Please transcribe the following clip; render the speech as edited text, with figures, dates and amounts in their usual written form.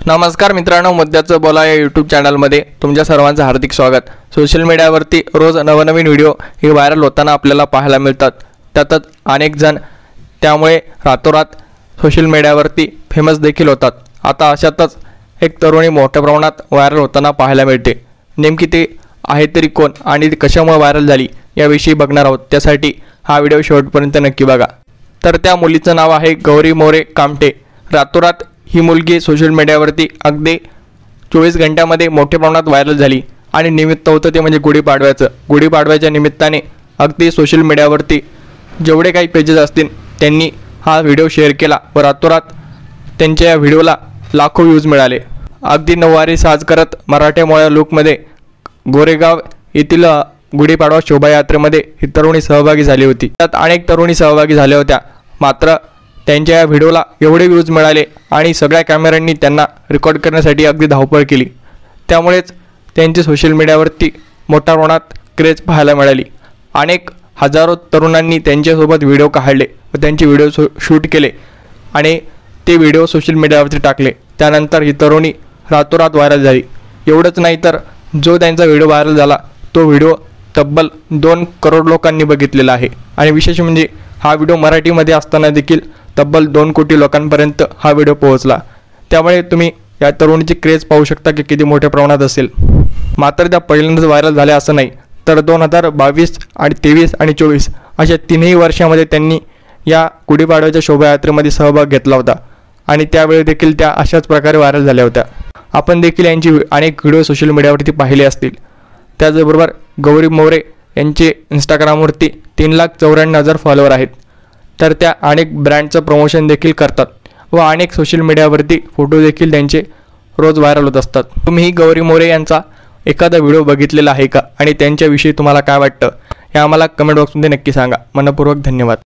नमस्कार मित्रांनो, मुद्द्याचं बोला या यूट्यूब चॅनलमध्ये तुमच्या सर्वांचं हार्दिक स्वागत। सोशल मीडियावरती रोज नवनवीन व्हिडिओ हे व्हायरल होताना आपल्याला पाहायला मिळतात। त्यातच अनेक जण त्यामुळे रातोरात सोशल मीडियावरती फेमस देखील होतात। आता अशातच एक तरुणी मोठ्या प्रमाणात व्हायरल होताना पाहायला मिळते। नेमकी ते आहे तरी कोण आणि ती कशामुळे व्हायरल झाली याविषयी बघणार आहोत। त्यासाठी हा व्हिडिओ शेवटपर्यंत नक्की बघा। तर त्या मुलीचं नाव आहे गौरी मोरे कामटे। रातोरात ही मुलगी सोशल मीडियावरती अगदी 24 घंट्यामध्ये मोठ्या प्रमाणात व्हायरल झाली आणि निमित्त होतं ते म्हणजे गुढीपाडव्याच्या निमित्ताने अगदी सोशल मीडियावरती जेवढे काही पेजेस असतील त्यांनी हा व्हिडिओ शेअर केला व रातोरात त्यांच्या या व्हिडिओला लाखो व्ह्यूज मिळाले। अगदी नऊवारी साज करत मराठमोळ्या लुकमध्ये गोरेगाव येथील गुढीपाडवा शोभायात्रेमध्ये ही तरुणी सहभागी झाली होती। त्यात अनेक तरुणी सहभागी झाल्या होत्या, मात्र त्यांच्या या व्हिडिओला एवढे व्ह्यूज मिळाले आणि सगळ्या कॅमेऱ्यांनी त्यांना रेकॉर्ड करण्यासाठी अगदी धावपळ केली। त्यामुळेच त्यांची सोशल मीडियावरती मोठ्या प्रमाणात क्रेज पाहायला मिळाली। अनेक हजारो तरुणांनी त्यांच्यासोबत व्हिडिओ काढले व त्यांचे व्हिडिओ शूट केले आणि ते व्हिडिओ सोशल मीडियावरती टाकले। त्यानंतर ही तरुणी रातोरात व्हायरल झाली। एवढंच नाही तर जो त्यांचा व्हिडिओ व्हायरल झाला तो व्हिडिओ तब्बल 2 करोड लोकांनी बघितलेला आहे आणि विशेष म्हणजे हा व्हिडिओ मराठीमध्ये असताना देखील तब्बल 2 कोटी लोकांपर्यंत हा व्हिडिओ पोहोचला। त्यामुळे तुम्ही या तरुणीची क्रेज पाहू शकता की किती मोठ्या प्रमाणात असेल। मात्र त्या पहिल्यांदाच व्हायरल झाल्या असं नाही, तर 2022 आणि 23 आणि 24 अशा 3ही वर्षामध्ये त्यांनी या गुढीपाडव्याच्या शोभायात्रेमध्ये सहभाग घेतला होता आणि त्यावेळी देखील त्या अशाच प्रकारे व्हायरल झाल्या होत्या। आपण देखील यांची अनेक व्हिडिओ सोशल मीडियावरती पाहिले असतील। त्याचबरोबर गौरी मोरे यांचे इंस्टाग्रामवरती 3,94,000 फॉलोअर आहेत। तर त्या अनेक ब्रँडचं प्रमोशन देखील करतात व अनेक सोशल मीडियावरती फोटो देखील त्यांचे रोज व्हायरल होत असतात। तुम्ही गौरी मोरे यांचा एखादा व्हिडिओ बघितलेला आहे का आणि त्यांच्याविषयी तुम्हाला काय वाटतं हे आम्हाला कमेंट बॉक्समध्ये नक्की सांगा। मनपूर्वक धन्यवाद।